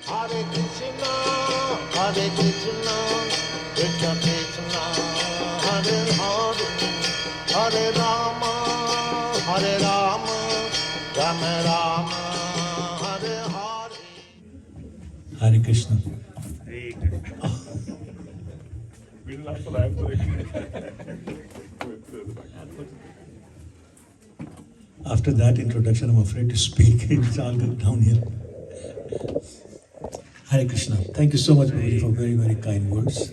Hare Krishna, Krishna Krishna, Hare Hare, Hare Rama, Rama Rama, Hare Hare. Hare Krishna. Hare Krishna. We didn't have to laugh. After that introduction, I'm afraid to speak. It's all good downhill. Hare Krishna. Thank you so much, Prabhuji, for very, very kind words.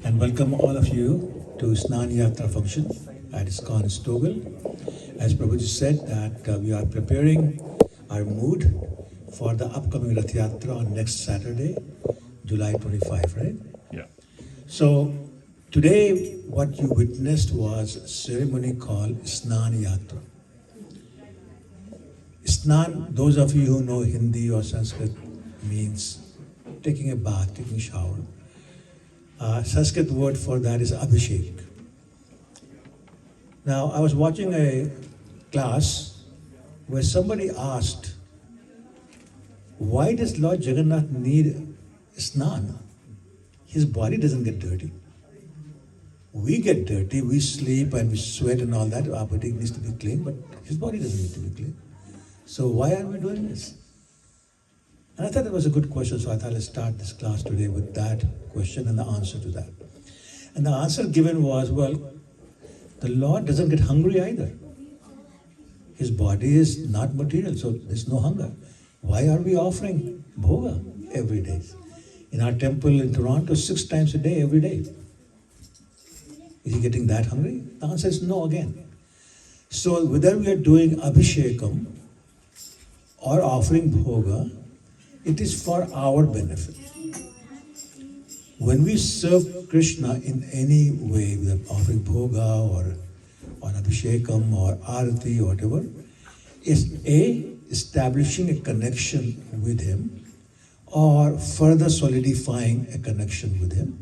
And welcome all of you to Snan Yatra function at ISKCON STOUFFVILLE. As Prabhuji said, that we are preparing our mood for the upcoming RATH YATRA on next Saturday, July 25, right? Yeah. So today, what you witnessed was a ceremony called Snan Yatra. Snan, those of you who know Hindi or Sanskrit, means taking a bath, taking a shower. Sanskrit word for that is Abhishek. Now, I was watching a class where somebody asked, why does Lord Jagannath need Snan? His body doesn't get dirty. We get dirty, we sleep and we sweat and all that. Our body needs to be clean, but his body doesn't need to be clean. So why are we doing this? And I thought that was a good question, so I thought let's start this class today with that question and the answer to that. And the answer given was, well, the Lord doesn't get hungry either. His body is not material, so there's no hunger. Why are we offering bhoga every day? In our temple in Toronto, 6 times a day, every day. Is he getting that hungry? The answer is no again. So whether we are doing abhishekam or offering bhoga, it is for our benefit. When we serve Krishna in any way, whether offering bhoga or abhishekam or arati or whatever, is A, establishing a connection with him or further solidifying a connection with him,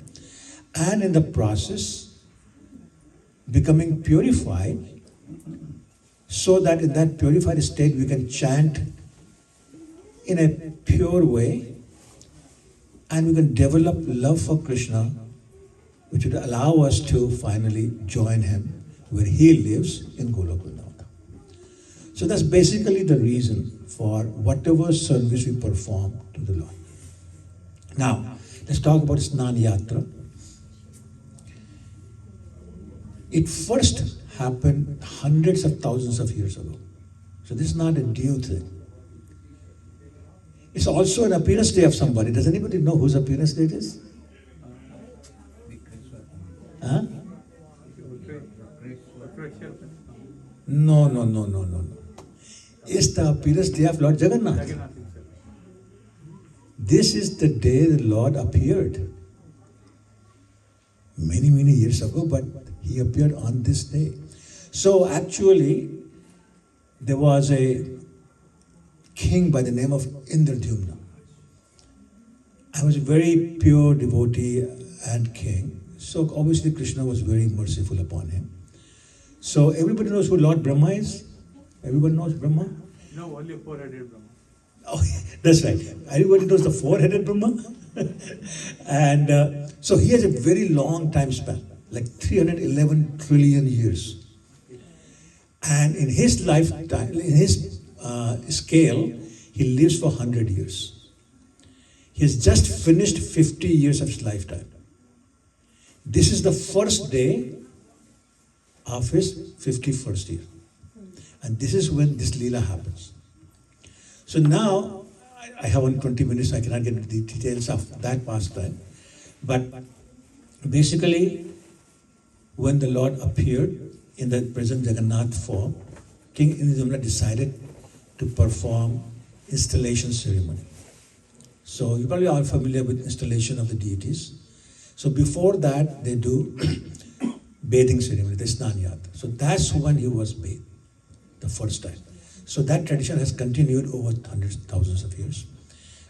and in the process becoming purified so that in that purified state we can chant in a pure way and we can develop love for Krishna, which would allow us to finally join him where he lives in Golok Vrindavan. So that's basically the reason for whatever service we perform to the Lord. Now, let's talk about Snan Yatra. It first happened hundreds of thousands of years ago. So this is not a new thing. It's also an appearance day of somebody. Does anybody know whose appearance day it is? Huh? No. It's the appearance day of Lord Jagannath. This is the day the Lord appeared. Many, many years ago, but he appeared on this day. So actually, there was a king by the name of Indradyumna. I was a very pure devotee and king. So obviously Krishna was very merciful upon him. So everybody knows who Lord Brahma is? Everybody knows Brahma? No, only 4-headed Brahma. Oh, that's right. Everybody knows the 4-headed Brahma. And so he has a very long time span, like 311 trillion years. And in his lifetime, in his scale, he lives for 100 years. He has just finished 50 years of his lifetime. This is the first day of his 51st year. And this is when this Leela happens. So now, I have only 20 minutes, so I cannot get into the details of that pastime. But basically, when the Lord appeared in the present Jagannath form, King Indradyumna decided to perform installation ceremony. So you probably are familiar with installation of the deities. So before that, they do bathing ceremony, the Snan Yatra. So that's when he was bathed, the first time. So that tradition has continued over hundreds, thousands of years.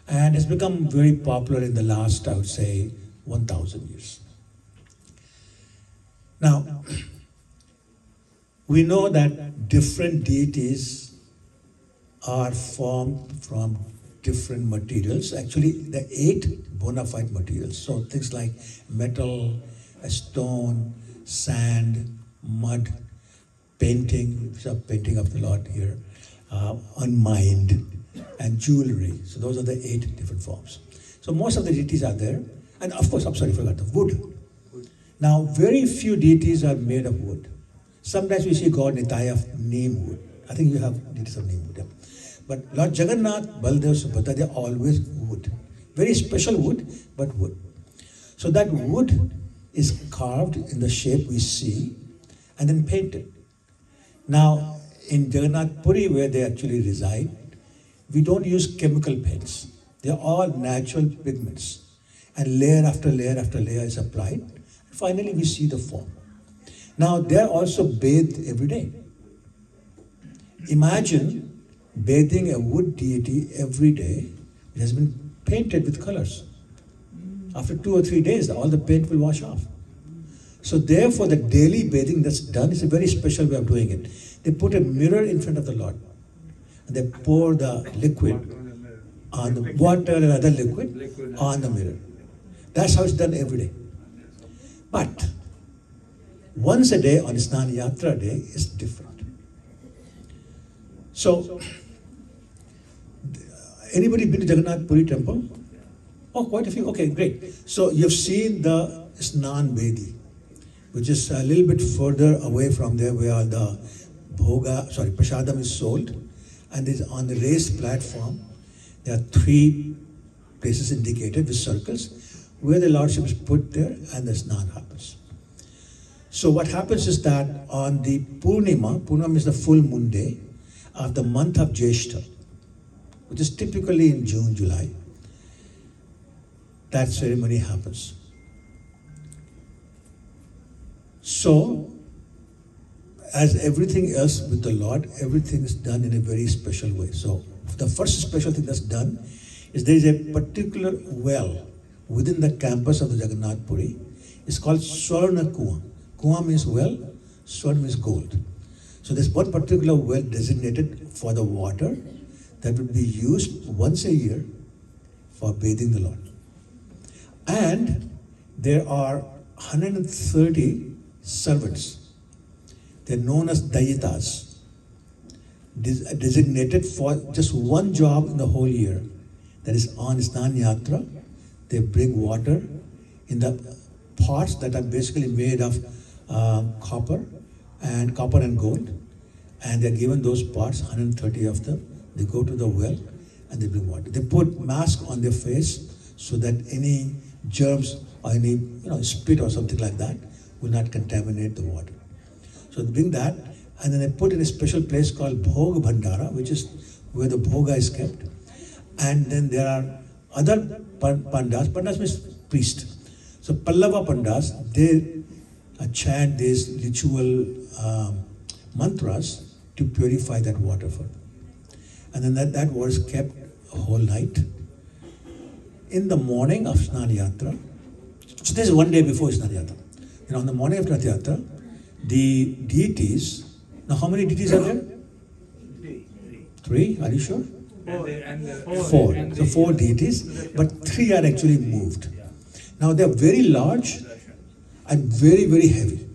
And has become very popular in the last, I would say, 1,000 years. Now, we know that different deities are formed from different materials. Actually, the 8 bona fide materials. So things like metal, a stone, sand, mud, painting, so painting of the Lord here, unmined, and jewelry. So those are the 8 different forms. So most of the deities are there. And of course, I'm sorry, I forgot the wood. Now, very few deities are made of wood. Sometimes we see God Nitaya of neem wood. I think you have deities of neem wood. Yeah. But Lord Jagannath, Baldev, Subhadra, they're always wood. Very special wood, but wood. So that wood is carved in the shape we see and then painted. Now, in Jagannath Puri, where they actually reside, we don't use chemical paints. They're all natural pigments. And layer after layer after layer is applied. And finally, we see the form. Now, they're also bathed every day. Imagine bathing a wood deity every day. It has been painted with colors. After 2 or 3 days, all the paint will wash off. So therefore, the daily bathing that's done is a very special way of doing it. They put a mirror in front of the Lord. And they pour the liquid on the water and other liquid on the mirror. That's how it's done every day. But once a day on Snan Yatra day is different. So, anybody been to Jagannath Puri temple? Oh, quite a few. Okay, great. So you've seen the Snan Bedi, which is a little bit further away from there where the prasadam is sold, and is on the raised platform. There are 3 places indicated with circles where the Lordship is put there and the Snan happens. So what happens is that on the Purnima is the full moon day of the month of Jeshta, which is typically in June, July, that ceremony happens. So, as everything else with the Lord, everything is done in a very special way. So, the first special thing that's done is there is a particular well within the campus of the Jagannath Puri. It's called Swarna Kuwa. Kuwa means well, Swarna means gold. So there's one particular well designated for the water that will be used once a year for bathing the Lord. And there are 130 servants. They're known as Dayitas, designated for just one job in the whole year. That is on Snan Yatra, they bring water in the pots that are basically made of copper and gold. And they're given those pots, 130 of them. They go to the well and they bring water. They put mask on their face so that any germs or any spit or something like that will not contaminate the water. So they bring that, and then they put in a special place called Bhog Bhandara, which is where the bhoga is kept. And then there are other pandas. Pandas means priest. So Pallava pandas, they chant these ritual mantras to purify that water for them. And then that water is kept a whole night. In the morning of Snan Yatra, so this is one day before Snan Yatra. On the morning of Rath Yatra, the deities, now how many deities are there? 3, are you sure? 4. So 4 deities, but 3 are actually moved. Now they are very large and very, very heavy.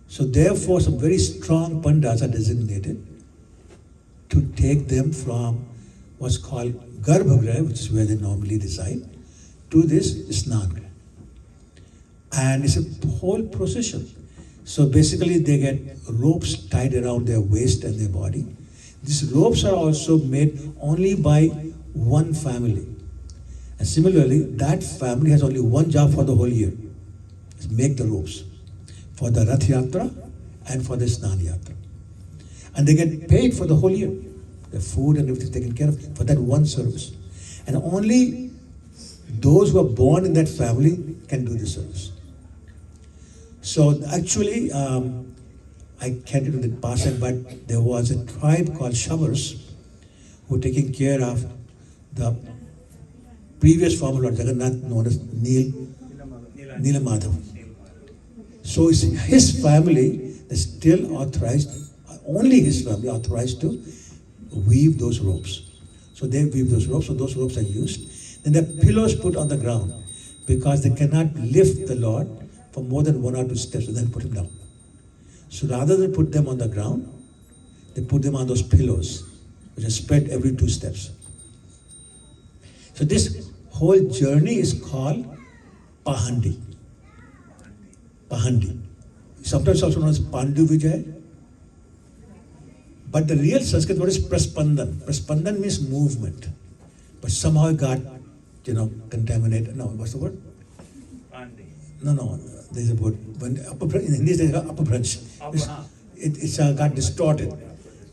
So therefore some very strong pandas are designated to take them from what's called Garbhagriha, which is where they normally reside, to this Snan. And it's a whole procession. So basically they get ropes tied around their waist and their body. These ropes are also made only by one family. And similarly, that family has only one job for the whole year. Is make the ropes for the Rath Yatra and for the Snan Yatra. And they get paid for the whole year. The food and everything taken care of for that one service. And only those who are born in that family can do the service. So actually, I can't remember the past, but there was a tribe called Shavars who were taking care of the previous form of Lord Jagannath known as Nila Madhav. So it's his family is still authorized, only his family authorized to weave those ropes. So they weave those ropes, so those ropes are used. Then the pillows put on the ground because they cannot lift the Lord for more than 1 or 2 steps and then put him down. So rather than put them on the ground, they put them on those pillows, which are spread every 2 steps. So this whole journey is called Pahandi. Pahandi. Sometimes also known as Pandu Vijay. But the real Sanskrit word is Praspandan. Praspandan means movement. But somehow it got, contaminated. No, what's the word? Andy. No. There's a word. In Hindi, there's an upper branch. It's got distorted,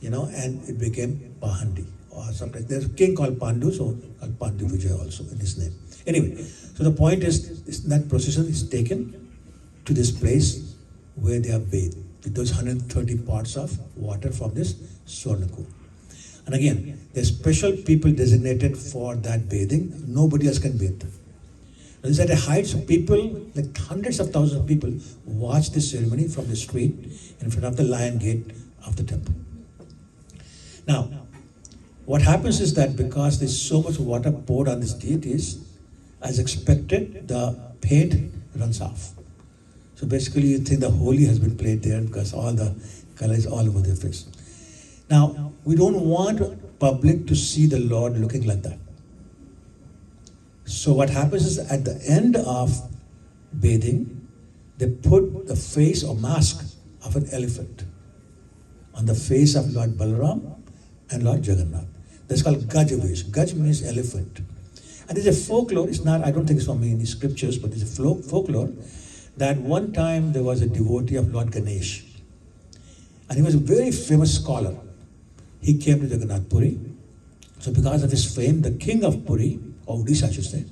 and it became Pahandi. Or sometimes there's a king called Pandu, so called Pandu Vijay also in his name. Anyway, so the point is that procession is taken to this place where they are bathed with those 130 parts of water from this Swarnaku. And again, there's special people designated for that bathing. Nobody else can bathe. Now, this is at a height, so people, like hundreds of thousands of people, watch this ceremony from the street in front of the lion gate of the temple. Now, what happens is that because there's so much water poured on these deities, as expected, the paint runs off. So basically you think the holy has been played there because all the color is all over their face. Now, we don't want public to see the Lord looking like that. So what happens is at the end of bathing, they put the face or mask of an elephant on the face of Lord Balaram and Lord Jagannath. That's called Gajavesh. Gaj means elephant. And there's a folklore, it's not, I don't think it's from any scriptures, but there's a folklore that one time there was a devotee of Lord Ganesh. And he was a very famous scholar. He came to Jagannath Puri. So because of his fame, the king of Puri, or Odisha I should say,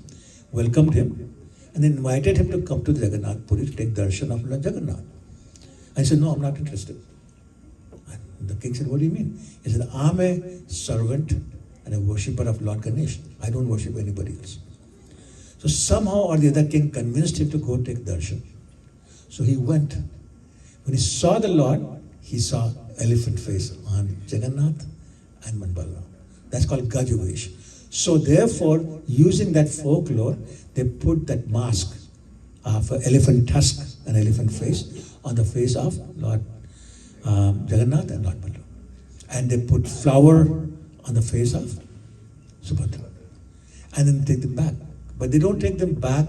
welcomed him and then invited him to come to Jagannath Puri to take darshan of Lord Jagannath. I said, no, I'm not interested. And the king said, what do you mean? He said, I'm a servant and a worshipper of Lord Ganesh. I don't worship anybody else. So somehow or the other king convinced him to go take darshan. So he went. When he saw the Lord, he saw elephant face on Jagannath and Balaram. That's called Gajavesh. So therefore, using that folklore, they put that mask of elephant tusk and elephant face on the face of Lord Jagannath and Lord Balaram. And they put flower on the face of Subhadra. And then take them back. But they don't take them back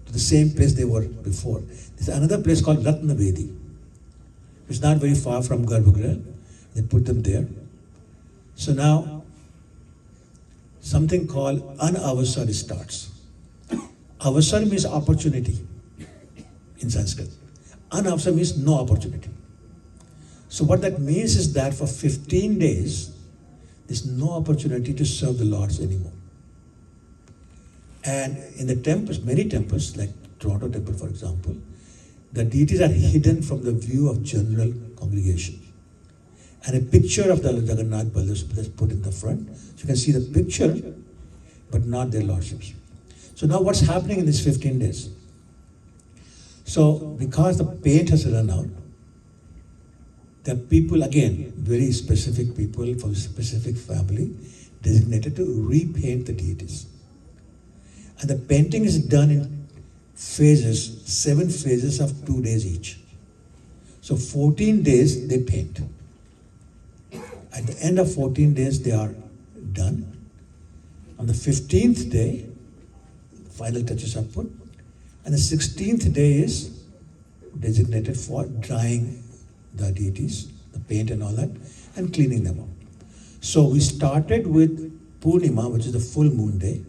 to the same place they were before. There's another place called Ratnavedi. It's not very far from Garbhagriha. They put them there. So now, something called Anavasar starts. Avasar means opportunity in Sanskrit. Anavasar means no opportunity. So what that means is that for 15 days, there's no opportunity to serve the Lords anymore. And in the temples, many temples, like Toronto Temple for example, the deities are hidden from the view of general congregation. And a picture of the Jagannath Balaram is put in the front. So you can see the picture, but not their lordships. So now what's happening in these 15 days? So because the paint has run out, there are people, again, very specific people from a specific family, designated to repaint the deities. And the painting is done in phases, 7 phases of 2 days each. So 14 days they paint. At the end of 14 days they are done. On the 15th day, final touches are put. And the 16th day is designated for drying the deities, the paint and all that, and cleaning them up. So we started with Purnima, which is the full moon day.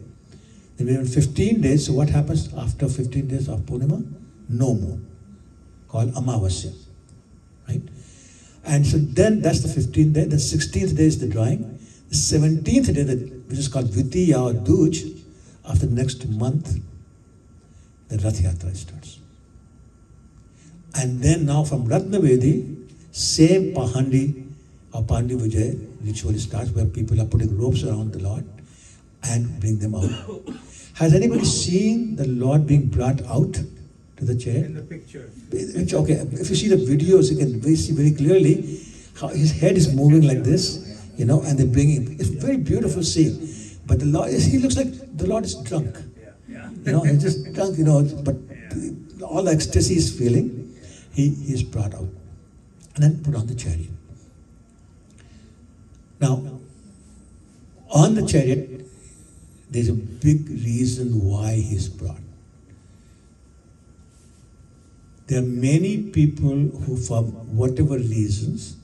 Then we went 15 days. So what happens after 15 days of Purnima? No moon, called Amavasya, right? And so then that's the 15th day. The 16th day is the drying. The 17th day, which is called Vitiya or Duj, after the next month, the RATH YATRA starts. And then now from Ratnavedi, same Pahandi or Pandi Vijay ritual starts, where people are putting ropes around the Lord and bring them out. Has anybody seen the Lord being brought out to the chair? In the picture. Okay, if you see the videos, you can see very clearly how his head is moving like this, and they bring him. It's a very beautiful scene. But the Lord, he looks like the Lord is drunk. He's just drunk, but all the ecstasy he's feeling, he is brought out and then put on the chariot. Now, on the chariot, there's a big reason why he's brought. There are many people who, for whatever reasons,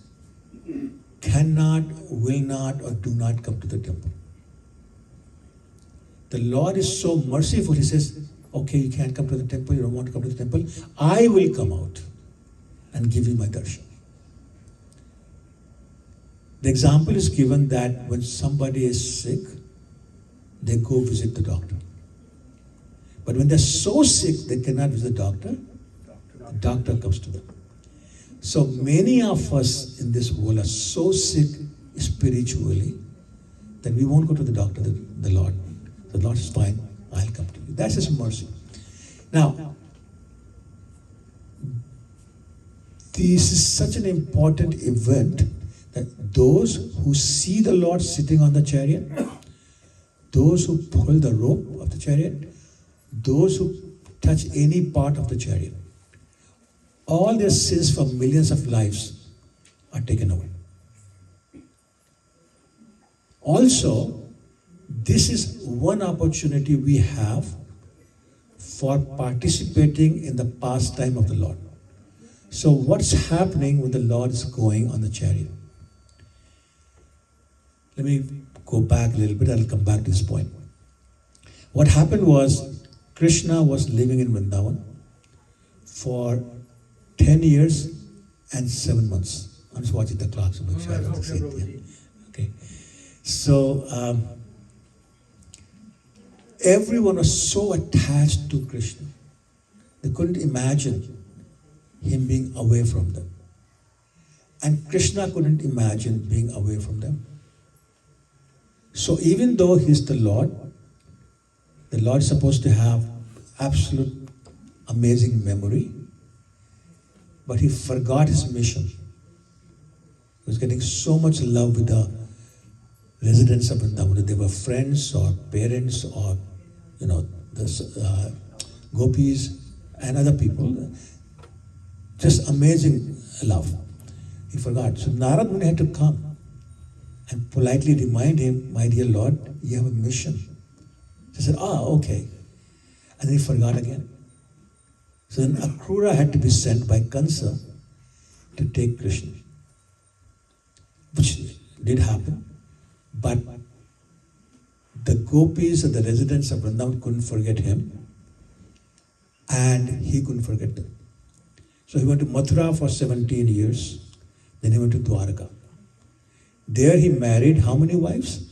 cannot, will not, or do not come to the temple. The Lord is so merciful, he says, okay, you can't come to the temple, you don't want to come to the temple, I will come out and give you my darshan. The example is given that when somebody is sick, they go visit the doctor. But when they're so sick they cannot visit the doctor comes to them. So many of us in this world are so sick spiritually that we won't go to the doctor, the Lord. The Lord is fine, I'll come to you. That's His mercy. Now, this is such an important event that those who see the Lord sitting on the chariot, those who pull the rope of the chariot, those who touch any part of the chariot, all their sins for millions of lives are taken away. Also, this is one opportunity we have for participating in the pastime of the Lord. So what's happening when the Lord is going on the chariot? Let me go back a little bit, I'll come back to this point. What happened was, Krishna was living in Vrindavan for 10 years and 7 months. I'm just watching the clock, so make sure I don't see it. Yeah. Okay. So, everyone was so attached to Krishna. They couldn't imagine him being away from them. And Krishna couldn't imagine being away from them. So even though he's the Lord is supposed to have absolute amazing memory, but he forgot his mission. He was getting so much love with the residents of Vrindavan. They were friends or parents or, the gopis and other people. Just amazing love. He forgot. So Narad Muni had to come and politely remind him, my dear Lord, you have a mission. He said, okay. And then he forgot again. So then Akrura had to be sent by Kansa to take Krishna, which did happen. But the gopis and the residents of Vrindavan couldn't forget him, and he couldn't forget them. So he went to Mathura for 17 years, then he went to Dwarka. There he married how many wives?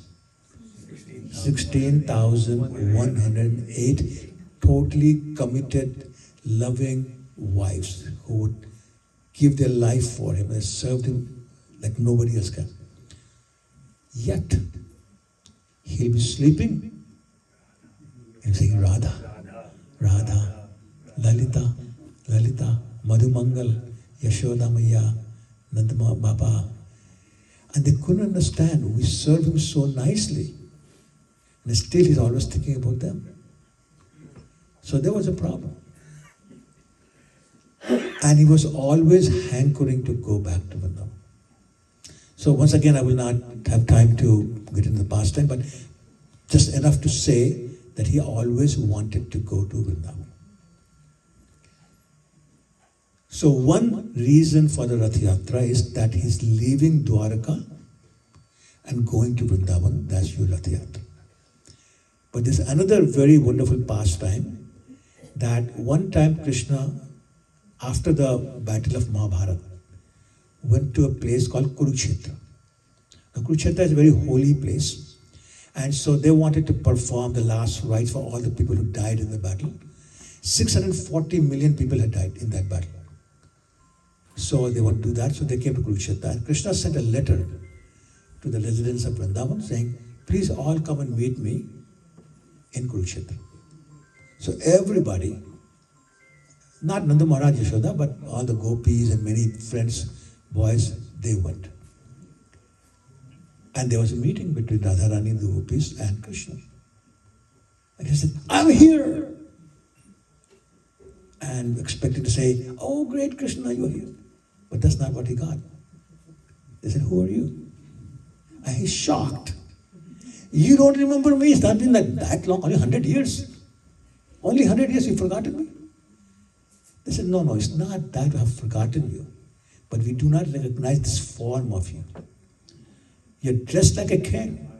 16,108 totally committed, loving wives who would give their life for him and served him like nobody else can. Yet, he'll be sleeping and saying Radha, Radha, Lalita, Lalita, Madhumangal, Yashoda Maya, Nandama Baba. And they couldn't understand. We serve him so nicely. And still he's always thinking about them. So there was a problem. And he was always hankering to go back to Vrindavan. So once again, I will not have time to get into the pastime, but just enough to say that he always wanted to go to Vrindavan. So one reason for the Rath Yatra is that he's leaving Dwarka and going to Vrindavan. That's your Rath Yatra. But there's another very wonderful pastime that one time Krishna, after the battle of Mahabharata, went to a place called Kurukshetra. Now Kurukshetra is a very holy place, and so they wanted to perform the last rites for all the people who died in the battle. 640 million people had died in that battle. So they want to do that, so they came to Kurukshetra. And Krishna sent a letter to the residents of Vrindavan saying, please all come and meet me in Kurukshetra. So everybody, not Nanda Maharaj Yashoda, but all the gopis and many friends, boys, they went. And there was a meeting between Radharani, the gopis, and Krishna. And he said, I'm here. And expected to say, oh great Krishna, you're here. But that's not what he got. They said, who are you? And he's shocked. You don't remember me? It's not been that long, only 100 years. Only 100 years you've forgotten me? They said, no, it's not that we have forgotten you. But we do not recognize this form of you. You're dressed like a king.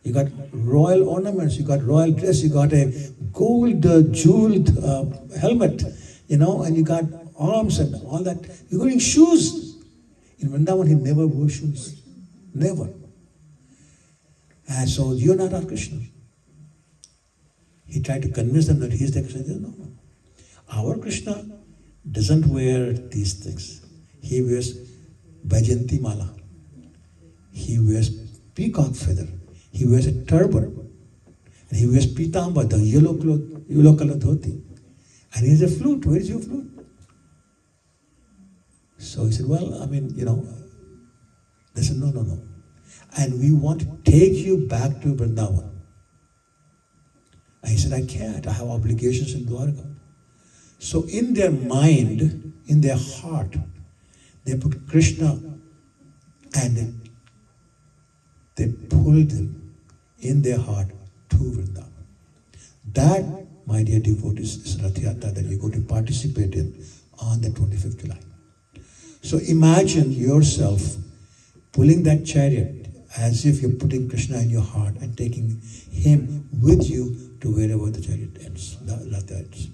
You got royal ornaments, you got royal dress, you got a gold jeweled helmet, and you got arms and all that. You're wearing shoes. In Vrindavan, he never wore shoes. Never. And so you're not our Krishna. He tried to convince them that he's the Krishna. They said, no. Our Krishna doesn't wear these things. He wears Baijanti Mala. He wears peacock feather. He wears a turban. And he wears pitamba, the yellow color dhoti. And he has a flute. Where is your flute? So he said, well, they said, no. And we want to take you back to Vrindavan. And he said, I can't. I have obligations in Dwarka. So in their mind, in their heart, they put Krishna and they pulled him in their heart to Vrindavan. That, my dear devotees, is Rath Yatra that you're going to participate in on the 25th July. So imagine yourself pulling that chariot as if you're putting Krishna in your heart and taking him with you to wherever the chariot ends, the Rath ends.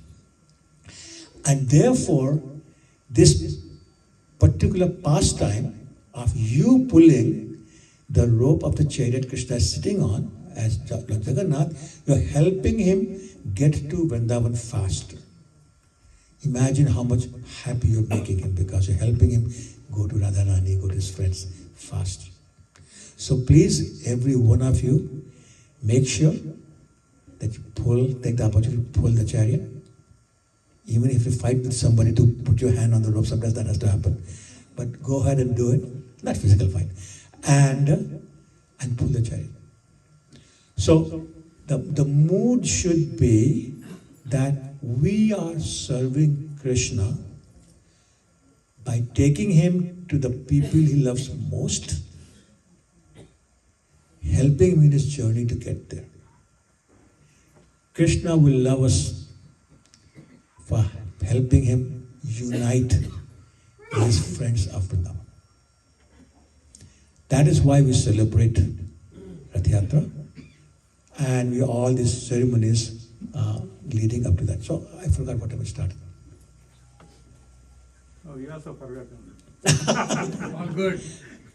And therefore, this particular pastime of you pulling the rope of the chariot Krishna is sitting on, as Lord Jagannath, you're helping him get to Vrindavan faster. Imagine how much happy you're making him because you're helping him go to Radharani, go to his friends faster. So please, every one of you, make sure that you take the opportunity to pull the chariot. Even if you fight with somebody to put your hand on the rope, sometimes that has to happen. But go ahead and do it, not physical fight, and pull the chariot. So the mood should be that we are serving Krishna by taking him to the people he loves most, helping him in his journey to get there. Krishna will love us for helping him unite his friends of Vrindavan. That is why we celebrate Rath Yatra and we all these ceremonies leading up to that. So I forgot what I was starting. Oh, you also forgot. All good.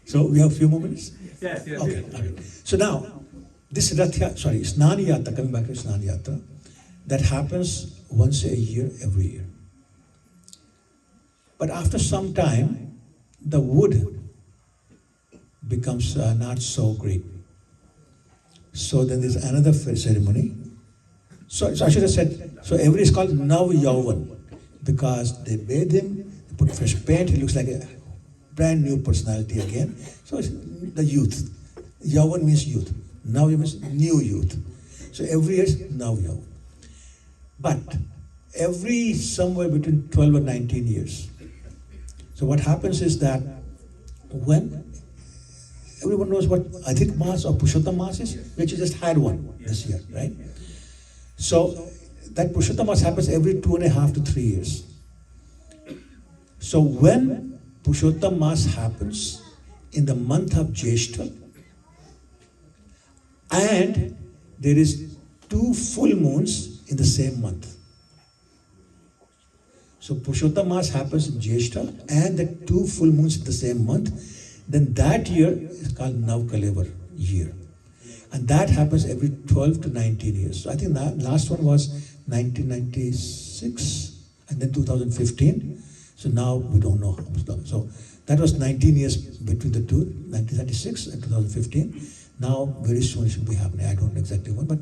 So we have a few more minutes? Yes. Okay. So now, this Snan Yatra, coming back to Snan Yatra, that happens once a year, every year. But after some time, the wood becomes not so great. So then there's another ceremony. So I should have said, so every is called Nav Yauvan because they bathe him, they put fresh paint, he looks like a brand new personality again. So it's the youth. Yauvan means youth. Nav means new youth. So every year is Nav Yauvan. But every somewhere between 12 and 19 years. So what happens is that when everyone knows what Adhik Mas or Purushottam Mas is, which you just had one this year, right? So that Purushottam Mas happens every 2.5 to 3 years. So when Purushottam Mas happens in the month of Jyeshtha, and there is 2 full moons in the same month. So Purushottam Mas happens in Jyeshtha and the 2 full moons in the same month. Then that year is called Navkalevar year. And that happens every 12 to 19 years. So I think that last one was 1996 and then 2015. So now we don't know how much long. So that was 19 years between the two, 1996 and 2015. Now very soon it should be happening. I don't know exactly when, but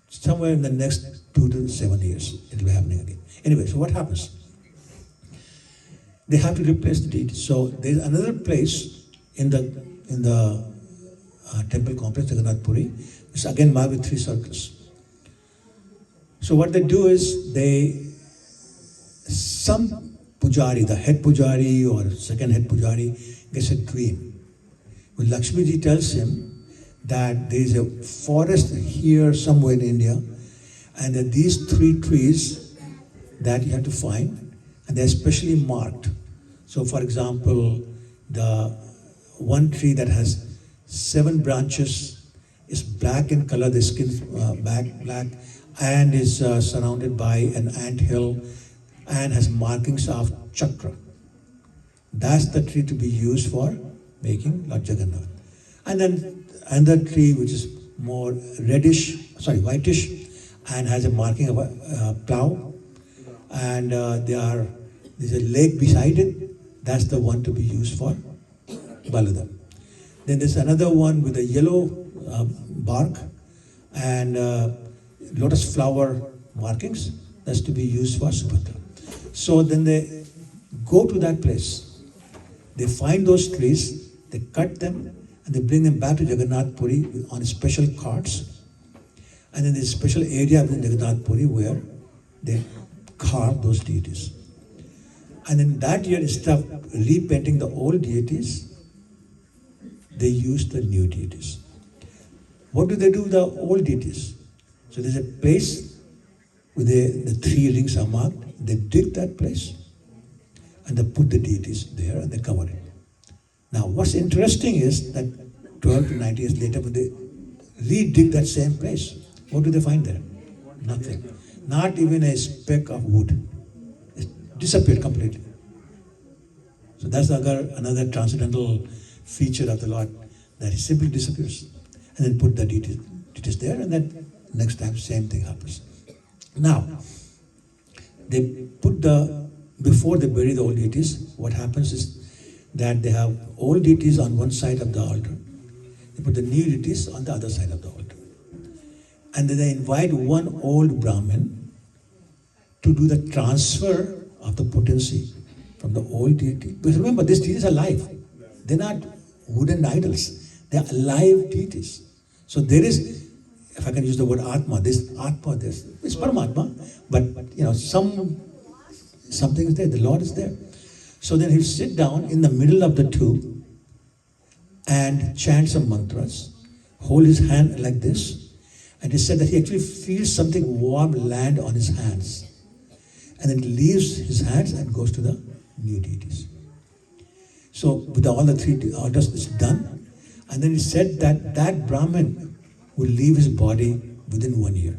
somewhere in the next 2 to 7 years it will be happening again. Anyway, so what happens? They have to replace the deity. So there's another place in the temple complex, Jagannath Puri, which is again marked with 3 circles. So what they do is some pujari, the head pujari or second head pujari, gets a dream. When Lakshmi ji tells him that there is a forest here somewhere in India, and that these 3 trees that you have to find, and they're specially marked. So for example, the one tree that has 7 branches is black in color, the skin black, and is surrounded by an ant hill and has markings of chakra. That's the tree to be used for making Lord Jagannath. And then another tree which is more whitish, and has a marking of a plow, and there's a lake beside it. That's the one to be used for Baladev. Then there's another one with a yellow bark and lotus flower markings. That's to be used for Subhadra. So then they go to that place. They find those trees, they cut them, and they bring them back to Jagannath Puri on special carts. And then there's a special area within Jagannath Puri where they carve those deities. And in that year, instead of repainting the old deities, they use the new deities. What do they do with the old deities? So there's a place where the 3 rings are marked. They dig that place and they put the deities there and they cover it. Now what's interesting is that 12 to 90 years later, when they re-dig that same place, what do they find there? Nothing. Not even a speck of wood. It disappeared completely. So that's another transcendental feature of the Lord, that He simply disappears and then put the deities there, and then next time same thing happens. Now, they put before they bury the old deities, what happens is that they have old deities on one side of the altar. They put the new deities on the other side of the altar. And then they invite one old Brahmin to do the transfer of the potency from the old deity. Because remember, these deities are alive. They're not wooden idols. They're alive deities. So there is, if I can use the word Atma, it's Paramatma, but something is there, the Lord is there. So then he'll sit down in the middle of the 2 and chant some mantras, hold his hand like this, and he said that he actually feels something warm land on his hands. And then leaves his hands and goes to the new deities. So with all the 3 altars, it's done. And then he said that Brahmin will leave his body within 1 year,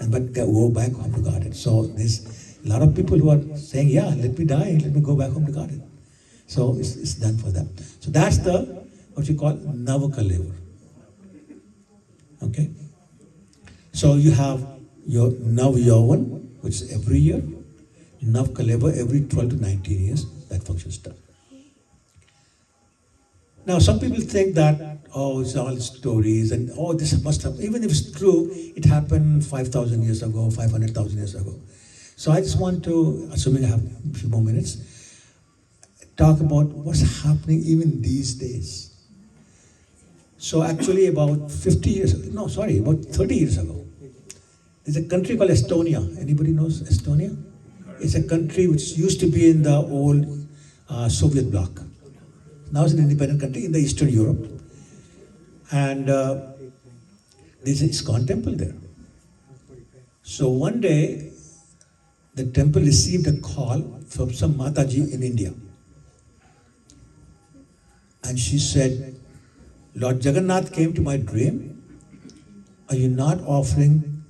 but go back home to Godhead. So there's a lot of people who are saying, yeah, let me die, let me go back home to Godhead. So it's done for them. So that's what you call Navakalevar. Okay? So you have your Nav Yavan, which is every year, Nav Kaleva every 12 to 19 years, that function is done. Now some people think that, it's all stories and this must have, even if it's true, it happened 5,000 years ago, 500,000 years ago. So I just want to, assuming I have a few more minutes, talk about what's happening even these days. So actually about 30 years ago, there's a country called Estonia. Anybody knows Estonia? It's a country which used to be in the old Soviet bloc. Now it's an independent country in the Eastern Europe. And there's an ISKCON temple there. So one day, the temple received a call from some Mataji in India. And she said, Lord Jagannath came to my dream. Are you not offering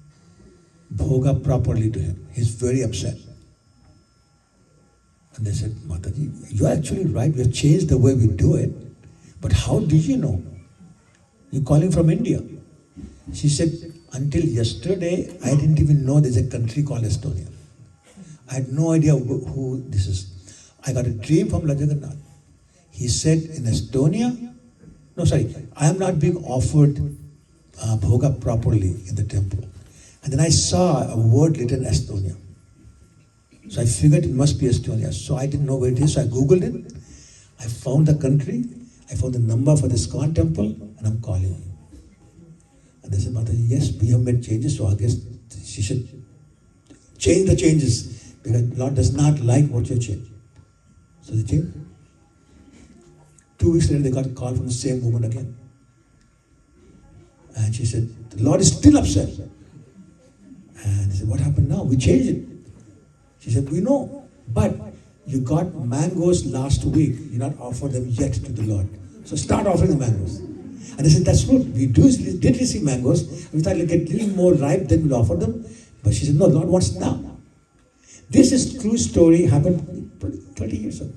bhoga properly to him? He's very upset. And they said, Mataji, you're actually right. We have changed the way we do it. But how do you know? You're calling from India. She said, until yesterday, I didn't even know there's a country called Estonia. I had no idea who this is. I got a dream from Lord Jagannath. He said in Estonia, I am not being offered bhoga properly in the temple. And then I saw a word written Estonia. So I figured it must be Estonia. So I didn't know where it is, so I Googled it. I found the country. I found the number for the ISKCON temple and I'm calling you. And they said, Mataji, yes, we have made changes, so I guess she should change the changes because the Lord does not like what you change. So they changed. 2 weeks later, they got a call from the same woman again. And she said, the Lord is still upset. And they said, what happened now? We changed it. She said, we know, but you got mangoes last week. You not offered them yet to the Lord. So start offering the mangoes. And they said, that's good. We did receive mangoes. We thought, get a little more ripe, then we'll offer them. But she said, no, the Lord wants it now. This is true story, happened 30 years ago.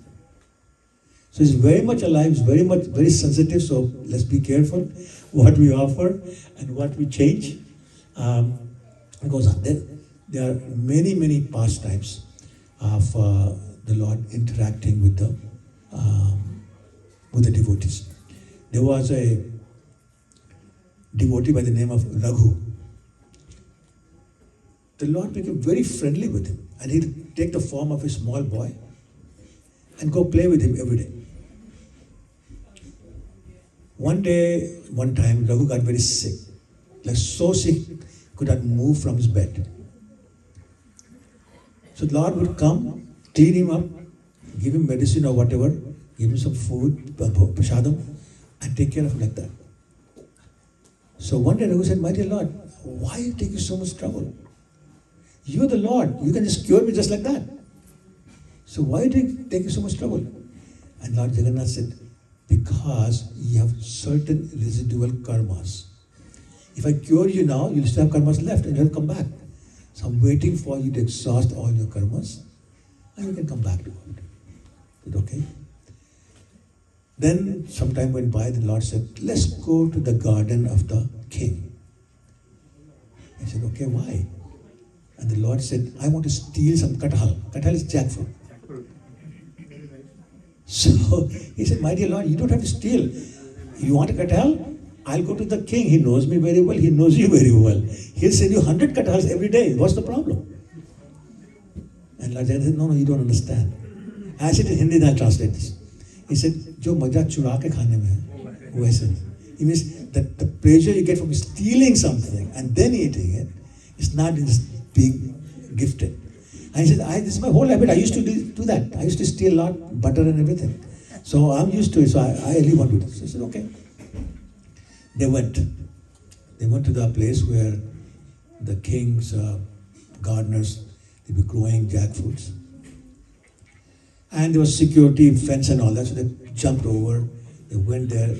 So it's very much alive, it's very sensitive, so let's be careful what we offer and what we change. It goes on. There are many pastimes of the Lord interacting with the devotees. There was a devotee by the name of Raghu. The Lord became very friendly with him, and he'd take the form of a small boy and go play with him every day. One time, Raghu got very sick, like so sick, could not move from his bed. So the Lord would come, clean him up, give him medicine or whatever, give him some food, prasadam, and take care of him like that. So one day Raghu said, my dear Lord, why are you taking so much trouble? You're the Lord, you can just cure me just like that. So why are you taking so much trouble? And Lord Jagannath said, because you have certain residual karmas. If I cure you now, you'll still have karmas left and you'll come back. So I'm waiting for you to exhaust all your karmas and you can come back to it. Is it okay? Then some time went by, the Lord said, let's go to the garden of the king. I said, okay, why? And the Lord said, I want to steal some kathal. Kathal is jackfruit. So he said, my dear Lord, you don't have to steal. You want a kathal? I'll go to the king. He knows me very well. He knows you very well. He'll send you 100 kathals every day. What's the problem? And Lord said, no, you don't understand. I said in Hindi, I'll translate this. He said, jo maja chura ke khane mein hai, wo aise. It means that the pleasure you get from stealing something and then eating it is not just being gifted. And he said, this is my whole habit. I used to do that. I used to steal a lot, butter and everything. So I'm used to it. So I really want to do this. I said, okay. They went to the place where the king's gardeners, they were growing jackfruits. And there was security, fence and all that. So they jumped over. They went there.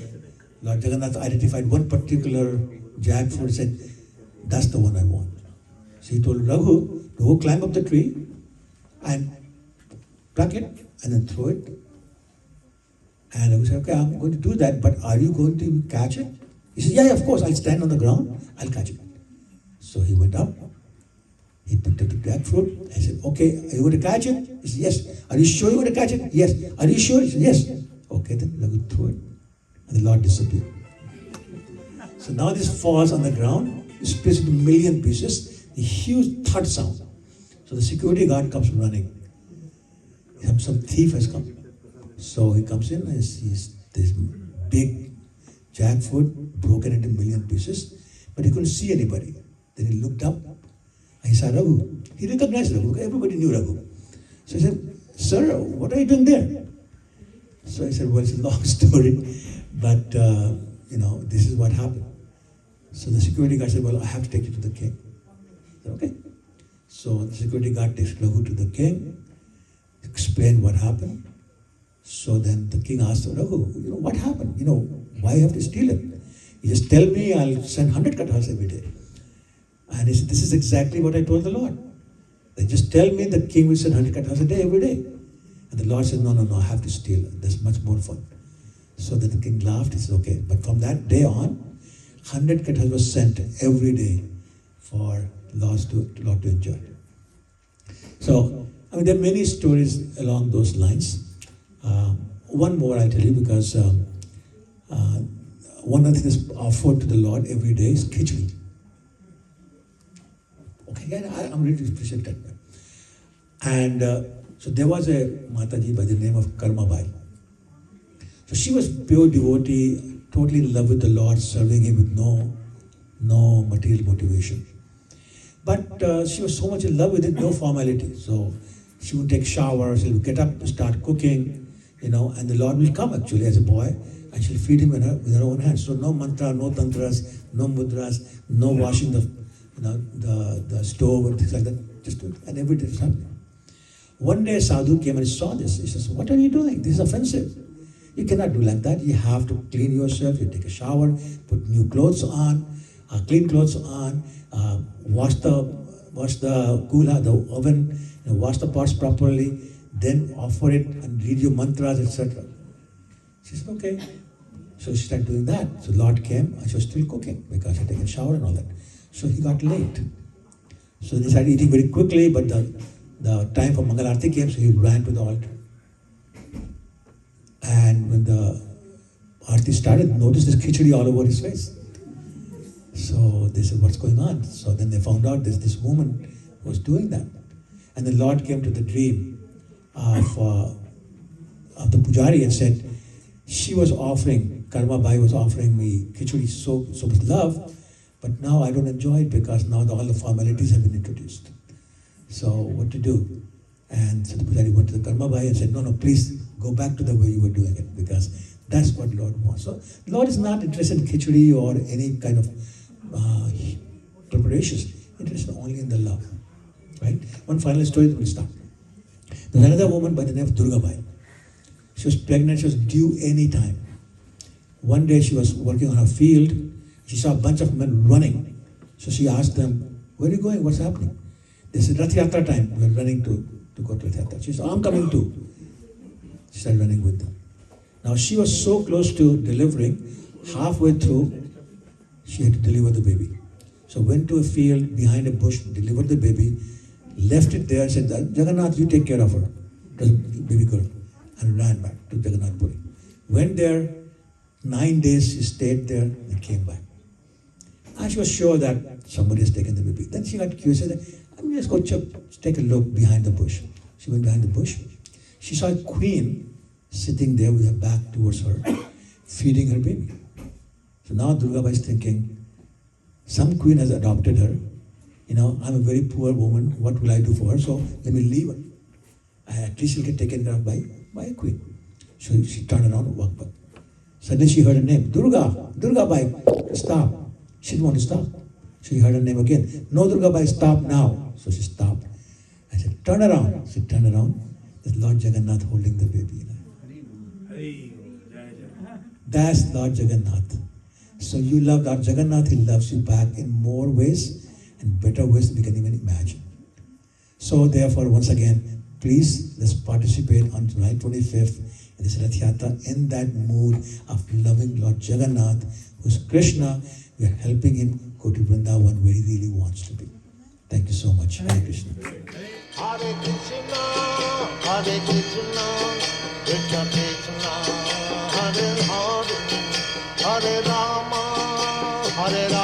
Lord Jagannath identified one particular jackfruit and said, that's the one I want. So he told Raghu to go climb up the tree and pluck it and then throw it. And Raghu said, okay, I'm going to do that, but are you going to catch it? He said, yeah, of course, I'll stand on the ground, I'll catch it. So he went up, he picked up the jackfruit, I said, okay, are you going to catch it? He said, yes. Are you sure you're going to catch it? Yes. Are you sure? He said, yes. Okay, then Raghu threw it, and the Lord disappeared. So now this falls on the ground, it's split into a million pieces, a huge thud sound. So the security guard comes running. Some thief has come. So he comes in and sees this big jackfruit broken into a million pieces, but he couldn't see anybody. Then he looked up and he saw Raghu. He recognized Raghu. Everybody knew Raghu. So he said, sir, what are you doing there? So I said, well, it's a long story, but this is what happened. So the security guard said, well, I have to take you to the king. I said, okay. So the security guard takes Raghu to the king, explained what happened. So then the king asked Raghu, what happened? Why you have to steal it? You just tell me, I'll send 100 kathals every day. And he said, this is exactly what I told the Lord. They just tell me the king will send 100 kathals a day, every day. And the Lord said, no, I have to steal. That's much more fun. So then the king laughed. He said, okay. But from that day on, 100 kathals was sent every day for Lord to enjoy. So, there are many stories along those lines. One more I'll tell you, because one of the things that's offered to the Lord every day is khichdi. Okay, I'm ready to appreciate that. And so there was a Mataji by the name of Karmabai. So she was pure devotee, totally in love with the Lord, serving Him with no material motivation. But she was so much in love with it, no formality. So she would take showers, she would get up, start cooking, and the Lord will come actually as a boy, and she'll feed him with her own hands. So no mantra, no tantras, no mudras, no washing the stove and things like that. Just do it. And every day it's happening. One day Sadhu came and saw this. He says, "What are you doing? This is offensive. You cannot do like that. You have to clean yourself. You take a shower, put new clothes on, clean clothes on, wash the kula, the oven, wash the pots properly, then offer it and read your mantras, etc." She said, "Okay." So she started doing that. So Lord came and she was still cooking because she had taken a shower and all that. So he got late. So they started eating very quickly, but the time for Mangal Arati came, so he ran to the altar. And when the Arati started, noticed this khichdi all over his face. So they said, "What's going on?" So then they found out this woman was doing that. And the Lord came to the dream of the pujari and said, "She was offering, Karma Bai was offering me khichdi so with love, but now I don't enjoy it because now all the formalities have been introduced. So what to do?" And so the pujari went to the Karma Bai and said, "No, please go back to the way you were doing it because that's what Lord wants." So Lord is not interested in khichdi or any kind of preparations. Interested only in the love. Right? One final story that will start. There's another woman by the name of Durga Bai. She was pregnant, she was due any time. One day she was working on her field, she saw a bunch of men running. So she asked them, "Where are you going? What's happening?" They said, "RATH YATRA time, we're running to go to RATH YATRA." She said, "I'm coming too." She started running with them. Now she was so close to delivering, halfway through, she had to deliver the baby. So went to a field behind a bush, delivered the baby, left it there, said, "Jagannath, you take care of her." It was a baby girl. And ran back to Jagannath Puri. Went there, 9 days she stayed there and came back. And she was sure that somebody has taken the baby. Then she got curious, said, "Let me just go take a look behind the bush." She went behind the bush. She saw a queen sitting there with her back towards her, feeding her baby. So now Durga Bai is thinking, some queen has adopted her. I'm a very poor woman. What will I do for her? So let me leave her. At least she'll get taken care of by a queen. So she turned around and walked back. Suddenly she heard her name, Durga Bai, stop. She didn't want to stop. So she heard her name again. "No, Durga Bai, stop now." So she stopped. I said, "Turn around." She turned around. There's Lord Jagannath holding the baby. That's Lord Jagannath. So you love Lord Jagannath, He loves you back in more ways and better ways than we can even imagine. So therefore, once again, please, let's participate on July 25th in this Rath Yatra in that mood of loving Lord Jagannath, who is Krishna. We are helping him go to Vrindavan where he really wants to be. Thank you so much. Hare Krishna. Hare Krishna, Hare Krishna, Krishna Krishna, Hare Hare, Hare Rama, Hare Rama.